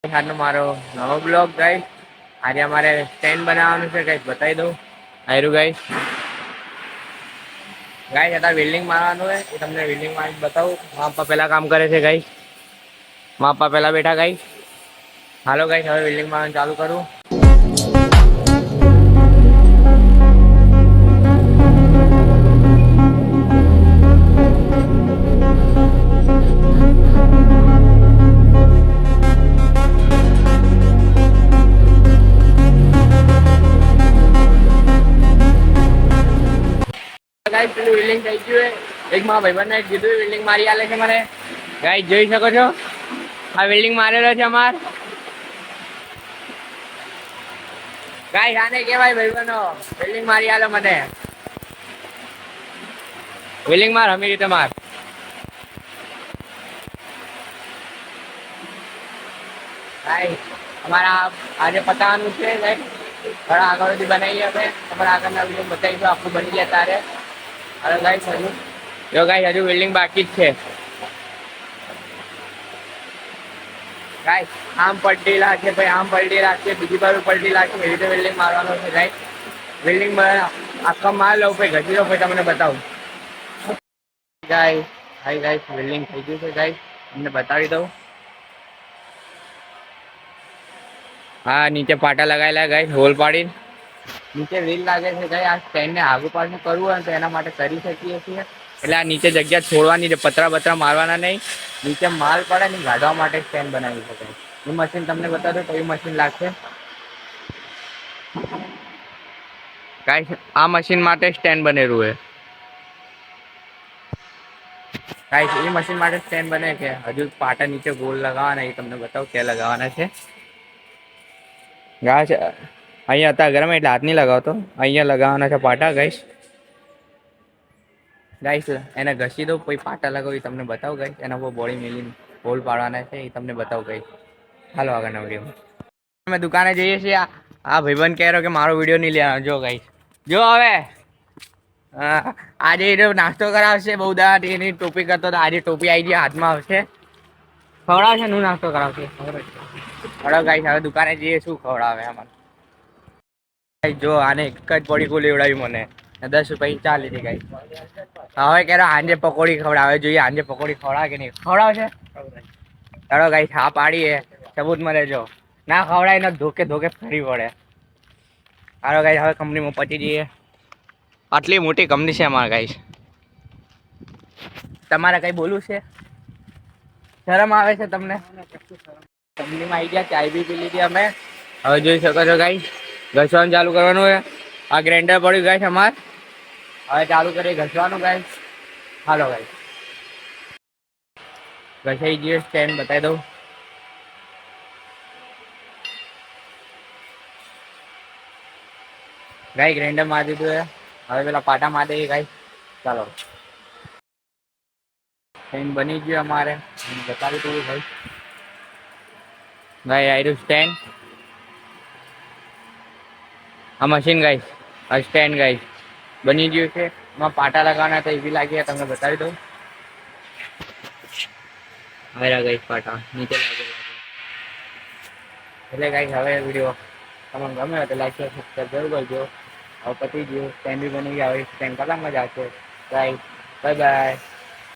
આજનો મારો નવો બ્લોગ ગાઈસ. આજે અમારે સ્ટેન્ડ બનાવવાનું છે ગાઈસ, બતાવી દઉં. આયરું ગાઈસ, ગાઈસ અત્યારે વેલ્ડિંગ મારવાનું હોય એ તમને વેલ્ડિંગ મારી બતાવું. મારા પપ્પા પેલા કામ કરે છે ગાઈસ, મારા પપ્પા પેલા બેઠા ગાઈસ. હાલો ગાઈસ, હવે વેલ્ડિંગ મારવાનું ચાલુ કરું. ગાઈસ પેલું વેલ્ડિંગ થઈ ગયું છે. એક મારા ભાઈબંધને કીધું વેલ્ડિંગ મારી આલે છે મને. ગાઈસ જોઈ શકો છો, આ વેલ્ડિંગ મારેલો છે અમાર. ગાઈસ આને કહેવાય ભાઈબંધો, વેલ્ડિંગ મારી આલો મને. વેલ્ડિંગ માર હમી રીતે માર. ગાઈસ અમારા આજે પતાવાનું છે ગાઈસ. થોડા આગળથી બનાવીએ અમે, તમારા આગળના વિડીયો બતાવીશું આખું બની જાય તારે. અરે ગાઈસ હજુ જો ગાઈસ હજુ વેલ્ડિંગ બાકી જ છે ગાઈસ. આમ પલટી લાગશે ભાઈ, આમ પલટી લાગશે, બીજી બાજુ પલટી લાગશે, એવી રીતે વેલ્ડિંગ મારવાનો છે ગાઈસ. વેલ્ડિંગ આખા માર લઉં પછી ઘસી લઉં પછી તમને બતાવું ગાઈસ. હાઈ ગાઈસ, વેલ્ડિંગ થઈ ગયું છે ગાઈસ, તમને બતાવી દઉં. હા નીચે પાટા લગાવેલા ગાઈસ, હોલ પાડીને નીચે વ્હીલ લાગે છે ગાઈસ. આ સ્ટેન્ડને આગુ પાછું કરવું હોય તો એના માટે કરી શકીએ છીએ. એટલે આ નીચે જગ્યા છોડવાની છે, પતરા બતરા મારવાના નહીં. નીચે માલ પડે ને ગાઢવા માટે સ્ટેન્ડ બનાવી શકાય. એ મશીન તમને બતાવો તો એ મશીન લાગશે ગાઈસ. આ મશીન માટે સ્ટેન્ડ બનેલું છે ગાઈસ. એ મશીન માટે સ્ટેન્ડ બને છે. હજુ પાટા નીચે ગોળ લગાવવાના, એ તમને બતાવું ક્યાં લગાવવાના છે ગાઈસ. અહીંયા હતા ગરમ એટલે હાથ નહીં લગાવતો, અહીંયા લગાવવાના છે પાટા ગાઈસ. ગાઈસ એને ઘસી દઉં પછી પાટા લગાવી તમને બતાવું ગાઈસ. એના ઉપર બોડી મેલીને હોલ પાડવાના છે, એ તમને બતાવું ગાઈસ. હાલો આગળના વિડીયો અમે દુકાને જઈએ છીએ. આ ભાઈબંધ કહે રહ્યો કે મારો વિડીયો નહીં લેવાનો. જો ગાઈસ જો હવે આજે એ નાસ્તો કરાવશે. બહુ દાટ એની ટોપી કરતો તો આજે ટોપી આવી ગઈ હાથમાં આવશે. ખવડાવશે નું નાસ્તો કરાવશે. હળો ગાઈસ હવે દુકાને જઈએ, શું ખવડાવે અમારે. જો આને એક જ પડીકું લેવડાવી મને, 10 રૂપિયા ચા લીધી ગાઈસ. હવે કે આંજે પકોડી ખવડાવે, જોઈએ આંજે પકોડી ખવડાવે કે નહીં ખવડાવશે. ચલો ગાઈસ હા પાડીએ, સબૂત મળે. જો ના ખવડાય ને ધોકે ધોકે ફરી પડે. હાલો ગાઈસ હવે કંપનીમાં પહોંચી જઈએ. આટલી મોટી કંપની છે અમારા ગાઈસ. તમારે કઈ બોલવું છે? શરમ આવે છે તમને? કંપનીમાં આવી ગયા, ચાય બી પી લીધી અમે. હવે જોઈ શકો છો ગાઈસ, ઘસવાનું ચાલુ કરવાનું છે. આ ગ્રાઇન્ડર પડ્યું ગાઈસ અમાર. હવે ચાલુ કરીએ ઘસવાનું ગાઈસ. હાલો ગાઈસ ઘસાઈ ગયો. સ્ટેન્ડ બતાવી દઉં ગાઈસ. ગ્રાઇન્ડર મારી દીધું છે. હવે પેલા પાટા મારી દઈએ ગાઈસ. ચાલો સ્ટેન્ડ બની ગયું અમારે, બતાવી દઉં ગાઈસ. ગાઈસ આયરું સ્ટેન્ડ. આ મશીન ગાઈસ, આ સ્ટેન્ડ ગાઈસ બની ગયું છે. એમાં પાટા લગાવવાના હતા, એવી લાગી તમને બતાવી દઉં. આવ્યા ગાઈસ પાટા નીચે લાગેલા એટલે ગાઈસ હવે વિડીયો તમને ગમે તો લાઈક શેર સબસ્ક્રાઈબ જરૂર કરજો. હવે પતી ગયું, સ્ટેન્ડ બી બની ગયા. હવે સ્ટેન્ડ કલાકમાં જ આવશે ગાઈસ. Bye bye.